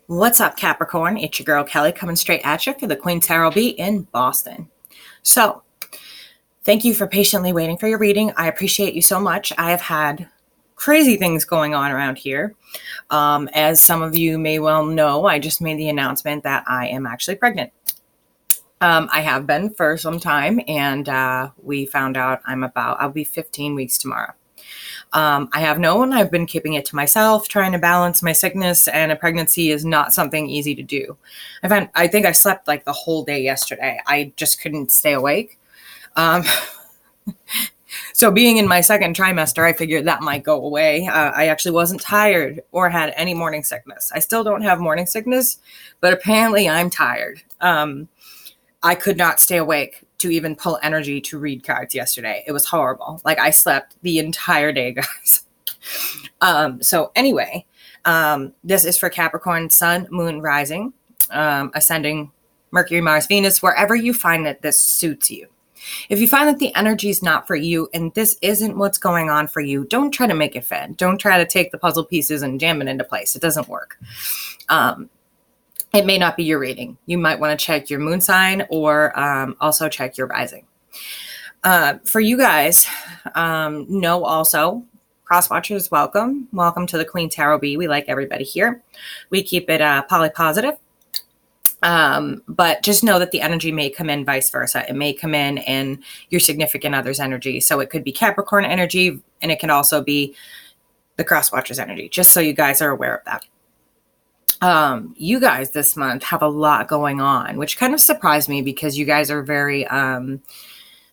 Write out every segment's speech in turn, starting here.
What's up, Capricorn? It's your girl, Kelly, coming straight at you for the Queen Tarot Bee in Boston. So, thank you for patiently waiting for your reading. I appreciate you so much. I have had crazy things going on around here. As some of you may well know, I just made the announcement that I am actually pregnant. I have been for some time, and we found out I'll be 15 weeks tomorrow. I have known I've been keeping it to myself, trying to balance my sickness, and a pregnancy is not something easy to do. I think I slept like the whole day yesterday. I just couldn't stay awake. So being in my second trimester, I figured that might go away. I actually wasn't tired or had any morning sickness. I still don't have morning sickness, but apparently I'm tired. I could not stay awake to even pull energy to read cards yesterday. It was horrible. Like, I slept the entire day, guys. So anyway, this is for Capricorn, Sun, Moon, Rising, Ascending, Mercury, Mars, Venus, wherever you find that this suits you. If you find that the energy is not for you and this isn't what's going on for you, don't try to make it fit. Don't try to take the puzzle pieces and jam it into place. It doesn't work. It may not be your reading. You might want to check your moon sign or also check your rising. For you guys, know also, cross watchers, welcome. Welcome to the Queen Tarot Bee. We like everybody here. We keep it poly-positive. But just know that the energy may come in vice versa. It may come in your significant other's energy. So it could be Capricorn energy, and it can also be the cross watchers energy, just so you guys are aware of that. You guys this month have a lot going on, which kind of surprised me because you guys are very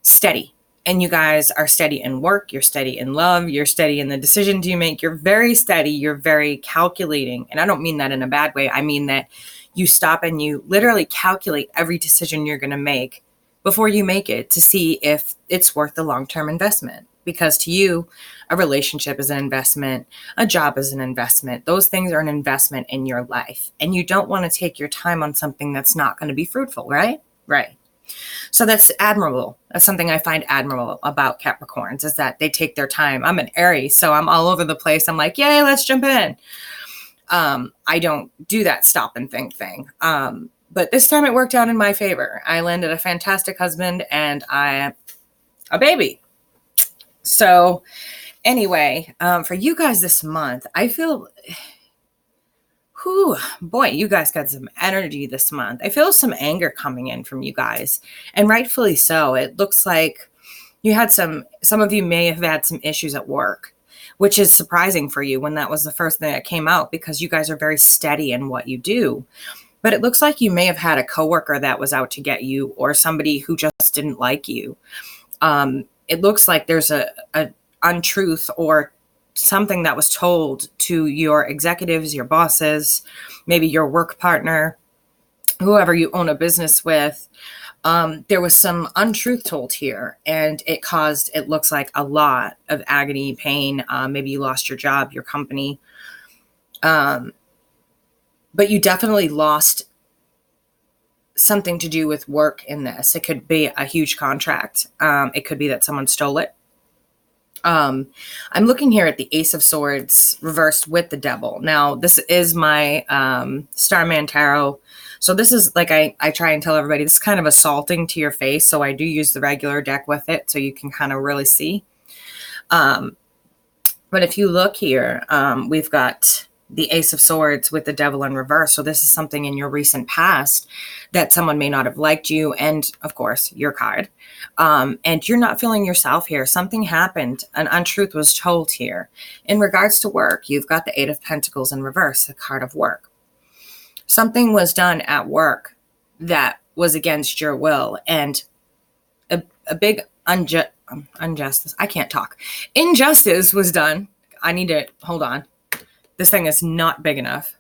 steady, and you guys are steady in work, you're steady in love, you're steady in the decisions you make, you're very steady, you're very calculating. And I don't mean that in a bad way. I mean that you stop and you literally calculate every decision you're going to make before you make it to see if it's worth the long-term investment. Because to you, a relationship is an investment, a job is an investment. Those things are an investment in your life. And you don't want to take your time on something that's not going to be fruitful, right? Right. So that's admirable. That's something I find admirable about Capricorns, is that they take their time. I'm an Aries, so I'm all over the place. I'm like, yay, let's jump in. I don't do that stop and think thing. But this time it worked out in my favor. I landed a fantastic husband and a baby. So anyway, for you guys this month, I feel, boy, you guys got some energy this month. I feel some anger coming in from you guys, and rightfully so. It looks like you had some of you may have had some issues at work, which is surprising for you when that was the first thing that came out, because you guys are very steady in what you do. But it looks like you may have had a coworker that was out to get you, or somebody who just didn't like you. It looks like there's a untruth or something that was told to your executives, your bosses, maybe your work partner, whoever you own a business with. There was some untruth told here, and it looks like a lot of agony, pain. Maybe you lost your job, your company. But you definitely lost something to do with work in this. It could be a huge contract. It could be that someone stole it. I'm looking here at the Ace of Swords reversed with the Devil. Now, this is my Starman Tarot. So this is, like I try and tell everybody, this is kind of assaulting to your face. So I do use the regular deck with it so you can kind of really see. But if you look here, we've got the Ace of Swords with the Devil in reverse. So this is something in your recent past that someone may not have liked you, and of course your card. And you're not feeling yourself here. Something happened. An untruth was told here. In regards to work, you've got the Eight of Pentacles in reverse, the card of work. Something was done at work that was against your will, and a big injustice. I can't talk. Injustice was done. I need to hold on. This thing is not big enough.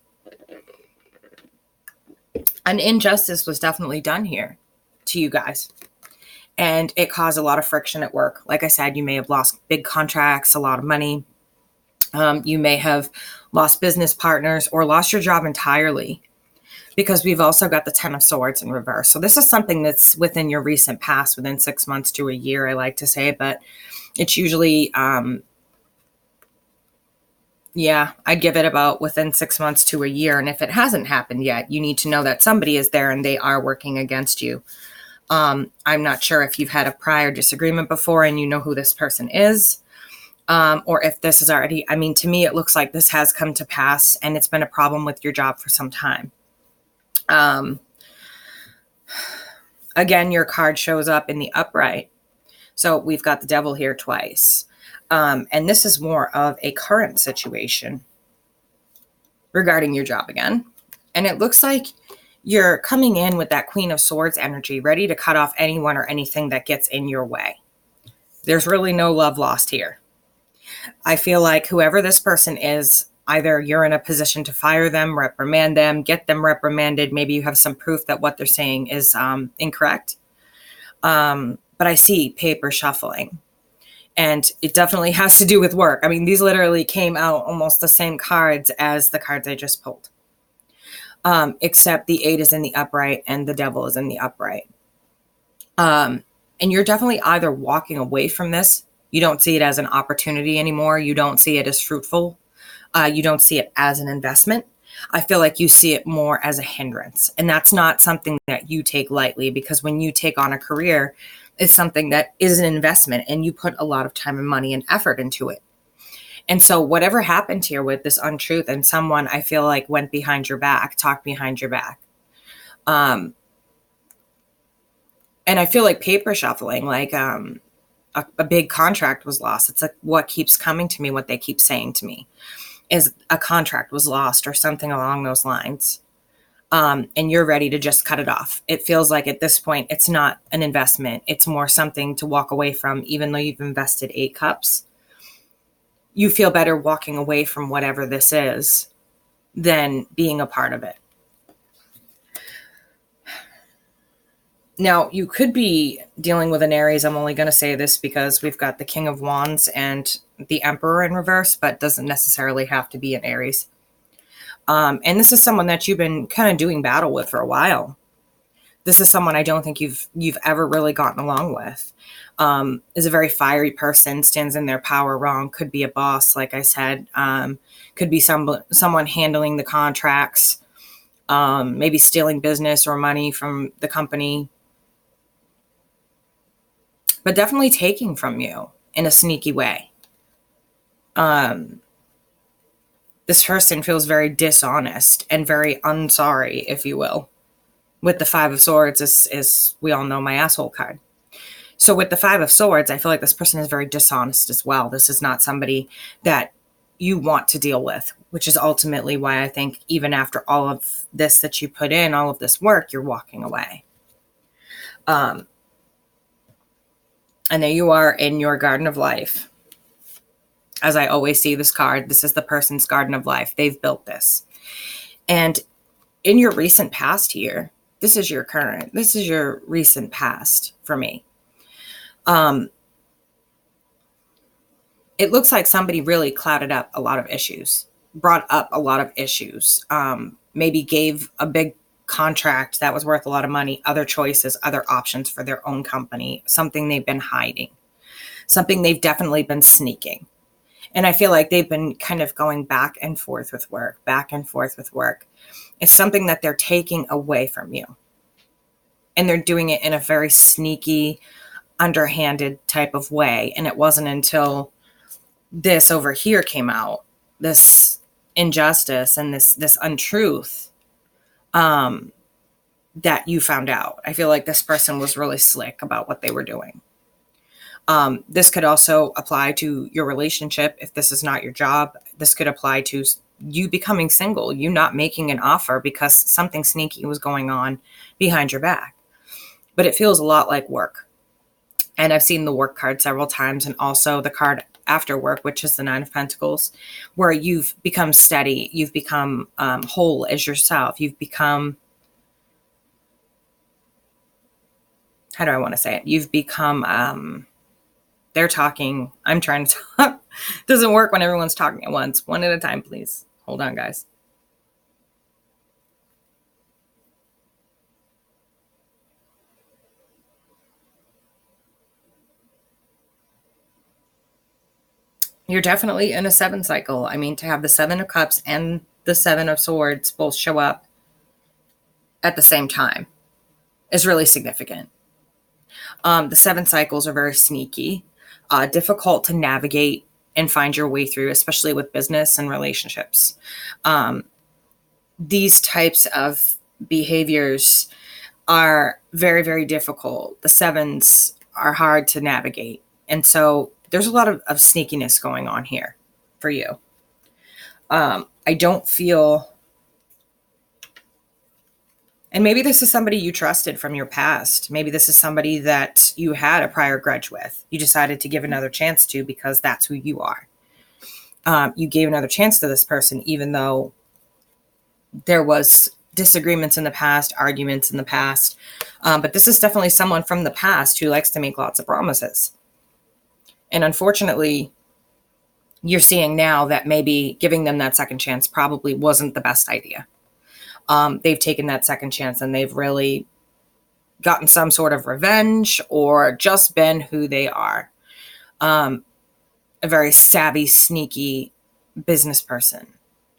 An injustice was definitely done here to you guys. And it caused a lot of friction at work. Like I said, you may have lost big contracts, a lot of money. You may have lost business partners or lost your job entirely, because we've also got the Ten of Swords in reverse. So this is something that's within your recent past, within 6 months to a year, I like to say, but it's usually Yeah, I'd give it about within 6 months to a year. And if it hasn't happened yet, you need to know that somebody is there and they are working against you. I'm not sure if you've had a prior disagreement before and you know who this person is, or if this is already, I mean, to me, it looks like this has come to pass and it's been a problem with your job for some time. Again, your card shows up in the upright. So we've got the devil here twice. And this is more of a current situation regarding your job again. And it looks like you're coming in with that Queen of Swords energy, ready to cut off anyone or anything that gets in your way. There's really no love lost here. I feel like whoever this person is, either you're in a position to fire them, reprimand them, get them reprimanded. Maybe you have some proof that what they're saying is incorrect. But I see paper shuffling. And it definitely has to do with work. I mean, these literally came out almost the same cards as the cards I just pulled. Except the 8 is in the upright and the devil is in the upright. And you're definitely either walking away from this. You don't see it as an opportunity anymore. You don't see it as fruitful. You don't see it as an investment. I feel like you see it more as a hindrance. And that's not something that you take lightly, because when you take on a career, it's something that is an investment and you put a lot of time and money and effort into it. And so whatever happened here with this untruth, and someone I feel like went behind your back, talked behind your back. And I feel like paper shuffling, like a big contract was lost. It's like what keeps coming to me, what they keep saying to me is a contract was lost or something along those lines. And you're ready to just cut it off. It feels like at this point, it's not an investment. It's more something to walk away from, even though you've invested 8 cups. You feel better walking away from whatever this is than being a part of it. Now, you could be dealing with an Aries. I'm only going to say this because we've got the King of Wands and the Emperor in reverse, but doesn't necessarily have to be an Aries. And this is someone that you've been kind of doing battle with for a while. This is someone I don't think you've ever really gotten along with. Is a very fiery person, stands in their power wrong, could be a boss, like I said, could be someone handling the contracts, maybe stealing business or money from the company, but definitely taking from you in a sneaky way. This person feels very dishonest and very unsorry, if you will. With the 5 of Swords is we all know, my asshole card. So with the 5 of Swords, I feel like this person is very dishonest as well. This is not somebody that you want to deal with, which is ultimately why I think even after all of this that you put in, all of this work, you're walking away. And there you are in your garden of life. As I always see this card, this is the person's garden of life. They've built this. And in your recent past here, this is your current, this is your recent past for me. It looks like somebody really clouded up a lot of issues, brought up a lot of issues, maybe gave a big contract that was worth a lot of money, other choices, other options for their own company, something they've been hiding, something they've definitely been sneaking. And I feel like they've been kind of going back and forth with work, back and forth with work. It's something that they're taking away from you. And they're doing it in a very sneaky, underhanded type of way. And it wasn't until this over here came out, this injustice and this untruth, that you found out. I feel like this person was really slick about what they were doing. This could also apply to your relationship. If this is not your job, this could apply to you becoming single, you not making an offer because something sneaky was going on behind your back. But it feels a lot like work. And I've seen the work card several times, and also the card after work, which is the 9 of Pentacles, where you've become steady. You've become whole as yourself. You've become, how do I want to say it? You've become, they're talking, I'm trying to talk. Doesn't work when everyone's talking at once. One at a time, please. Hold on, guys. You're definitely in a 7 cycle. I mean, to have the 7 of Cups and the 7 of Swords both show up at the same time is really significant. The 7 cycles are very sneaky, difficult to navigate and find your way through, especially with business and relationships. These types of behaviors are very, very difficult. The 7s are hard to navigate. And so there's a lot of sneakiness going on here for you. I don't feel, and maybe this is somebody you trusted from your past. Maybe this is somebody that you had a prior grudge with. You decided to give another chance to because that's who you are. You gave another chance to this person, even though there was disagreements in the past, arguments in the past. But this is definitely someone from the past who likes to make lots of promises. And unfortunately, you're seeing now that maybe giving them that second chance probably wasn't the best idea. They've taken that second chance and they've really gotten some sort of revenge or just been who they are. A very savvy, sneaky business person.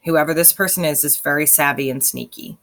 Whoever this person is very savvy and sneaky.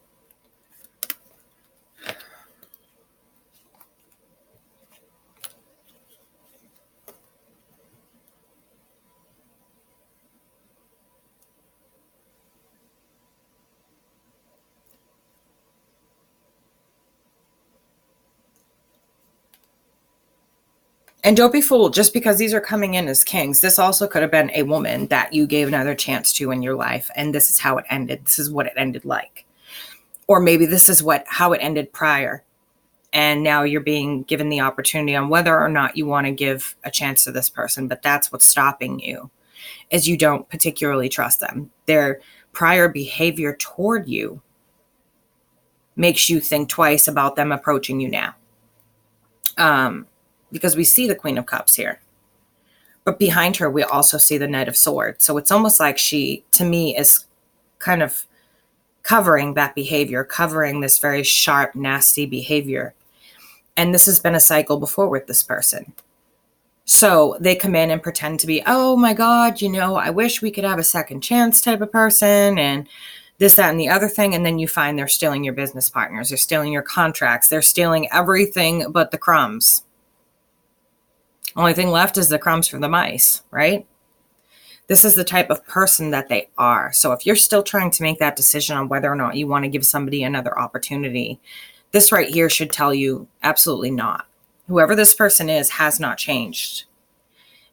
And don't be fooled, just because these are coming in as kings, this also could have been a woman that you gave another chance to in your life. And this is how it ended. This is what it ended like. Or maybe this is how it ended prior. And now you're being given the opportunity on whether or not you want to give a chance to this person. But that's what's stopping you, is you don't particularly trust them. Their prior behavior toward you makes you think twice about them approaching you now. Because we see the Queen of Cups here. But behind her, we also see the Knight of Swords. So it's almost like she, to me, is kind of covering that behavior, covering this very sharp, nasty behavior. And this has been a cycle before with this person. So they come in and pretend to be, oh my God, I wish we could have a second chance type of person, and this, that, and the other thing. And then you find they're stealing your business partners. They're stealing your contracts. They're stealing everything but the crumbs. Only thing left is the crumbs for the mice, right? This is the type of person that they are. So if you're still trying to make that decision on whether or not you want to give somebody another opportunity, this right here should tell you absolutely not. Whoever this person is has not changed.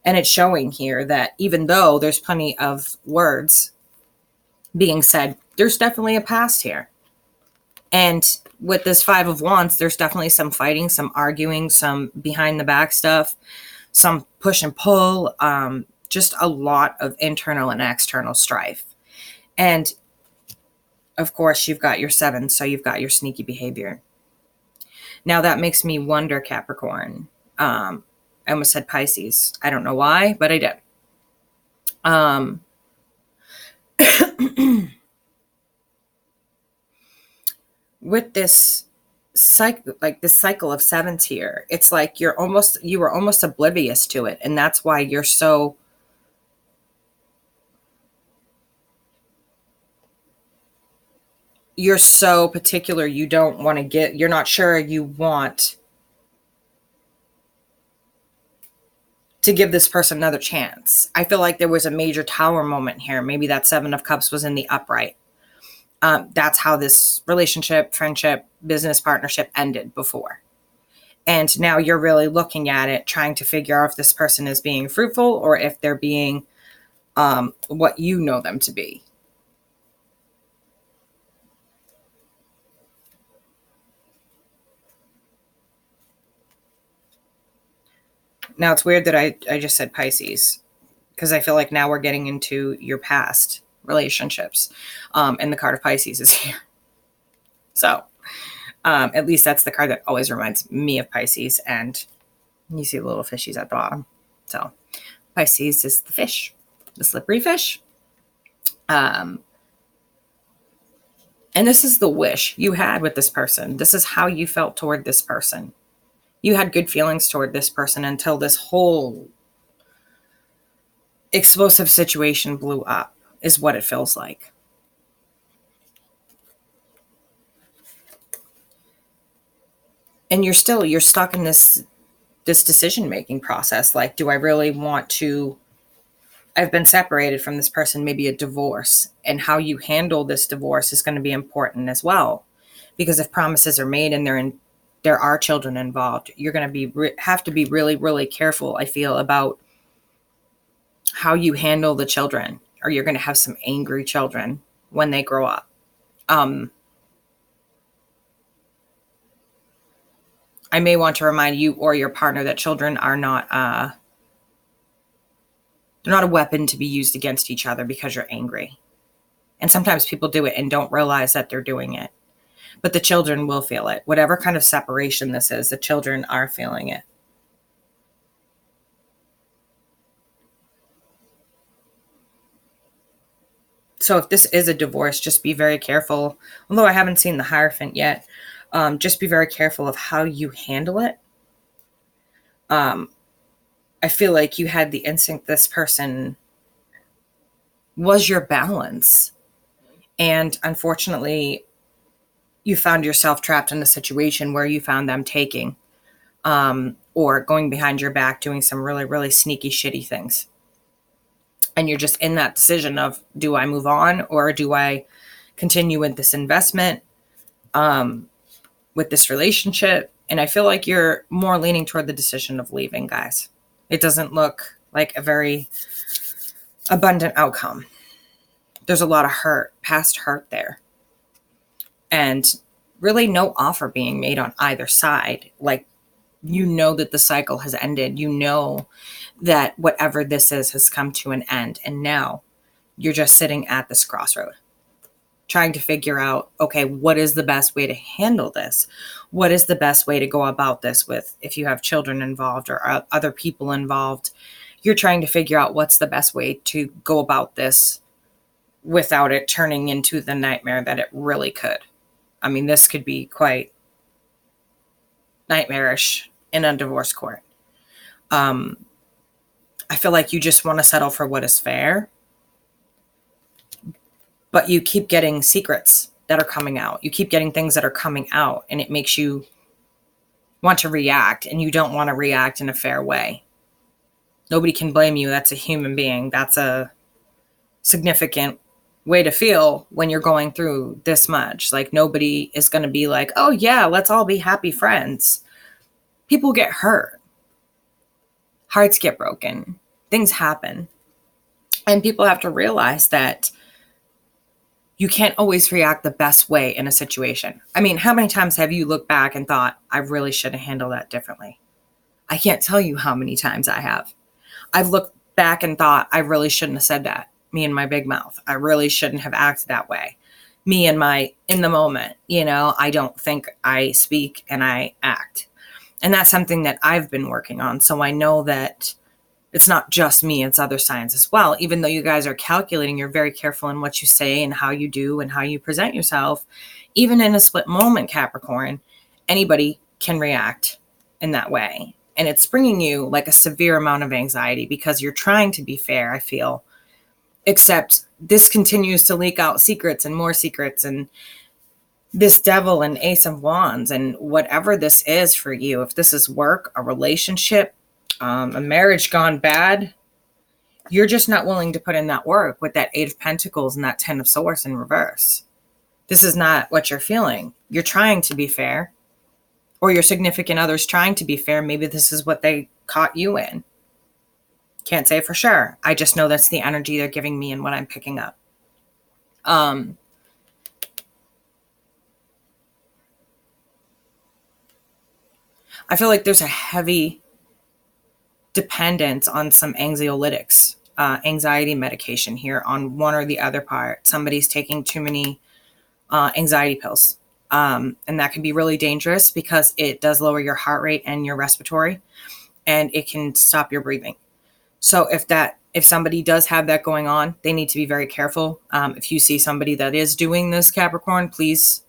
And it's showing here that even though there's plenty of words being said, there's definitely a past here. And with this 5 of Wands, there's definitely some fighting, some arguing, some behind the back stuff, some push and pull, just a lot of internal and external strife. And of course, you've got your 7, so you've got your sneaky behavior. Now that makes me wonder, Capricorn. I almost said Pisces. I don't know why, but I did. With this cycle, like this cycle of 7s here, it's like you were almost oblivious to it. And that's why you're so particular. You don't want to you're not sure you want to give this person another chance. I feel like there was a major Tower moment here. Maybe that 7 of Cups was in the upright. That's how this relationship, friendship, business partnership ended before. And now you're really looking at it, trying to figure out if this person is being fruitful or if they're being what you know them to be. Now, it's weird that I just said Pisces, because I feel like now we're getting into your past relationships. And the card of Pisces is here. So at least that's the card that always reminds me of Pisces. And you see the little fishies at the bottom. So Pisces is the fish, the slippery fish. And this is the wish you had with this person. This is how you felt toward this person. You had good feelings toward this person until this whole explosive situation blew up, is what it feels like. And you're stuck in this decision-making process. Like, do I really want to, I've been separated from this person, maybe a divorce, and how you handle this divorce is going to be important as well. Because if promises are made and there are children involved, you're going to have to be really, really careful, I feel, about how you handle the children, or you're going to have some angry children when they grow up. I may want to remind you or your partner that children are not, they're not a weapon to be used against each other because you're angry. And sometimes people do it and don't realize that they're doing it. But the children will feel it. Whatever kind of separation this is, the children are feeling it. So if this is a divorce, just be very careful. Although I haven't seen the Hierophant yet, just be very careful of how you handle it. I feel like you had the instinct this person was your balance. And unfortunately, you found yourself trapped in a situation where you found them taking, or going behind your back, doing some really, really sneaky, shitty things. And you're just in that decision of, do I move on or do I continue with this investment, with this relationship? And I feel like you're more leaning toward the decision of leaving, guys. It doesn't look like a very abundant outcome. There's a lot of hurt, past hurt there. And really no offer being made on either side. Like, you know that the cycle has ended. You know that whatever this is has come to an end. And now you're just sitting at this crossroad, trying to figure out, okay, what is the best way to handle this? What is the best way to go about this with, if you have children involved or other people involved, you're trying to figure out what's the best way to go about this without it turning into the nightmare that it really could. I mean, this could be quite nightmarish in a divorce court. I feel like you just want to settle for what is fair, but you keep getting secrets that are coming out. You keep getting things that are coming out, and it makes you want to react, and you don't want to react in a fair way. Nobody can blame you. That's a human being. That's a significant way to feel when you're going through this much. Like, nobody is going to be like, oh yeah, let's all be happy friends. People get hurt. Hearts get broken. Things happen. And people have to realize that you can't always react the best way in a situation. I mean, how many times have you looked back and thought, I really should have handled that differently? I can't tell you how many times I have. I've looked back and thought, I really shouldn't have said that. Me and my big mouth. I really shouldn't have acted that way. Me and my, in the moment, I don't think I speak and I act. And that's something that I've been working on. So I know that it's not just me, it's other signs as well. Even though you guys are calculating, you're very careful in what you say and how you do and how you present yourself. Even in a split moment, Capricorn, anybody can react in that way. And it's bringing you like a severe amount of anxiety because you're trying to be fair, I feel. Except this continues to leak out secrets and more secrets, and this Devil and Ace of Wands, and whatever this is for you, if this is work, a relationship, a marriage gone bad, you're just not willing to put in that work with that 8 of Pentacles and that 10 of Swords in reverse. This is not what you're feeling. You're trying to be fair, or your significant other's trying to be fair. Maybe this is what they caught you in. Can't say for sure. I just know that's the energy they're giving me and what I'm picking up. I feel like there's a heavy dependence on some anxiolytics, anxiety medication here on one or the other part. Somebody's taking too many anxiety pills. And that can be really dangerous because it does lower your heart rate and your respiratory, and it can stop your breathing. So if somebody does have that going on, they need to be very careful. If you see somebody that is doing this, Capricorn, please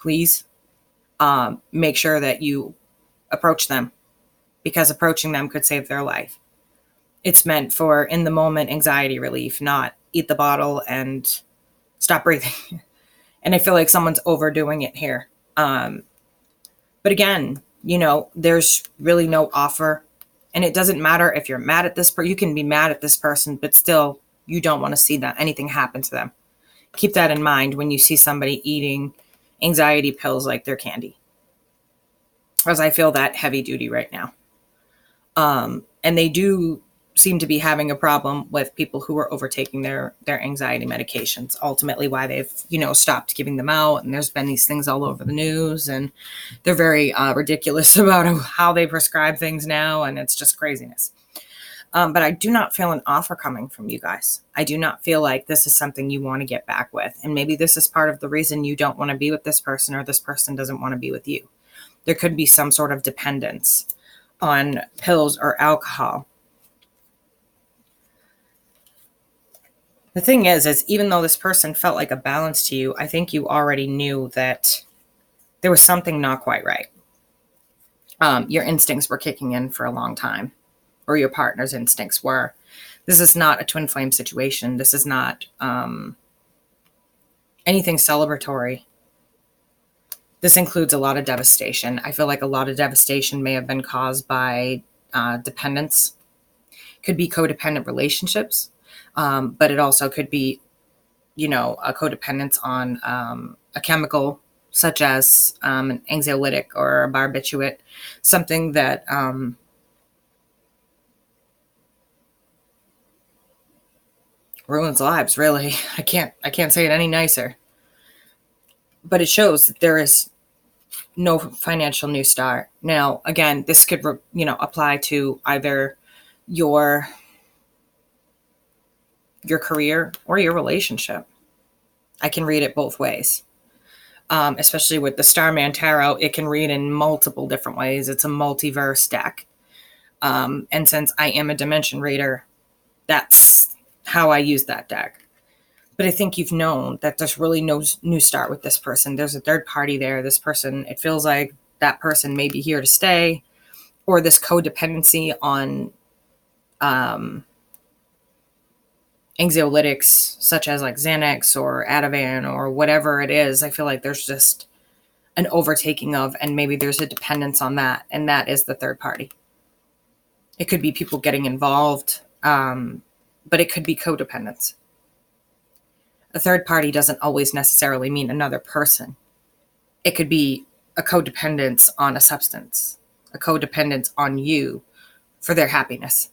make sure that you approach them, because approaching them could save their life. It's meant for in the moment anxiety relief, not eat the bottle and stop breathing. And I feel like someone's overdoing it here. But again, there's really no offer. And it doesn't matter if you're mad at this person. You can be mad at this person, but still you don't want to see that anything happen to them. Keep that in mind when you see somebody eating anxiety pills like they're candy. Because I feel that heavy duty right now. And they do seem to be having a problem with people who are overtaking their anxiety medications. Ultimately why they've, stopped giving them out. And there's been these things all over the news, and they're very ridiculous about how they prescribe things now. And it's just craziness. But I do not feel an offer coming from you guys. I do not feel like this is something you want to get back with. And maybe this is part of the reason you don't want to be with this person, or this person doesn't want to be with you. There could be some sort of dependence on pills or alcohol. The thing is even though this person felt like a balance to you, I think you already knew that there was something not quite right. Your instincts were kicking in for a long time, or your partner's instincts were. This is not a twin flame situation. This is not anything celebratory. This includes a lot of devastation. I feel like a lot of devastation may have been caused by dependence. Could be codependent relationships. But it also could be, a codependence on a chemical such as an anxiolytic or a barbiturate, something that ruins lives, really. I can't say it any nicer. But it shows that there is no financial new start. Now, again, this could, apply to either your career or your relationship. I can read it both ways. Especially with the Starman Tarot, it can read in multiple different ways. It's a multiverse deck. And since I am a dimension reader, that's how I use that deck. But I think you've known that there's really no new start with this person. There's a third party there. This person, it feels like that person may be here to stay, or this codependency on anxiolytics such as like Xanax or Ativan or whatever it is. I feel like there's just an overtaking of, and maybe there's a dependence on that, and that is the third party. It could be people getting involved, but it could be codependence. A third party doesn't always necessarily mean another person. It could be a codependence on a substance, a codependence on you for their happiness.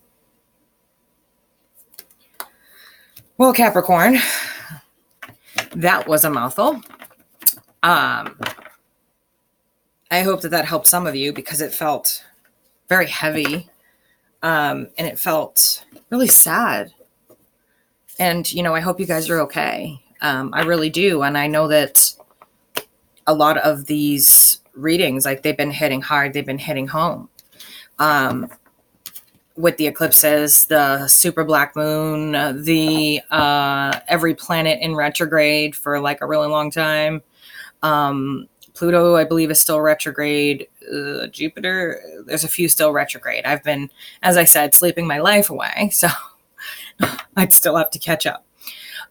Well, Capricorn, that was a mouthful. I hope that helped some of you, because it felt very heavy, and it felt really sad. And, I hope you guys are okay. I really do. And I know that a lot of these readings, like, they've been hitting hard. They've been hitting home. With the eclipses, the super black moon, the every planet in retrograde for like a really long time. Pluto, I believe, is still retrograde. Jupiter, there's a few still retrograde. I've been, as I said, sleeping my life away. So I'd still have to catch up.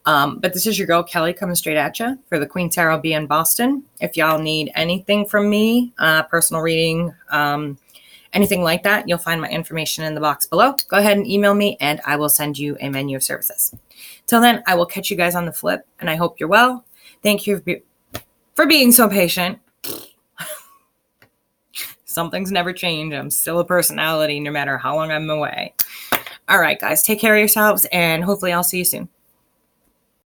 But this is your girl, Kelly, coming straight at you for the Queen Tarot Bee in Boston. If y'all need anything from me, personal reading, anything like that, you'll find my information in the box below. Go ahead and email me, and I will send you a menu of services. Till then, I will catch you guys on the flip, and I hope you're well. Thank you for being so patient. Some things never change. I'm still a personality no matter how long I'm away. All right, guys, take care of yourselves, and hopefully I'll see you soon.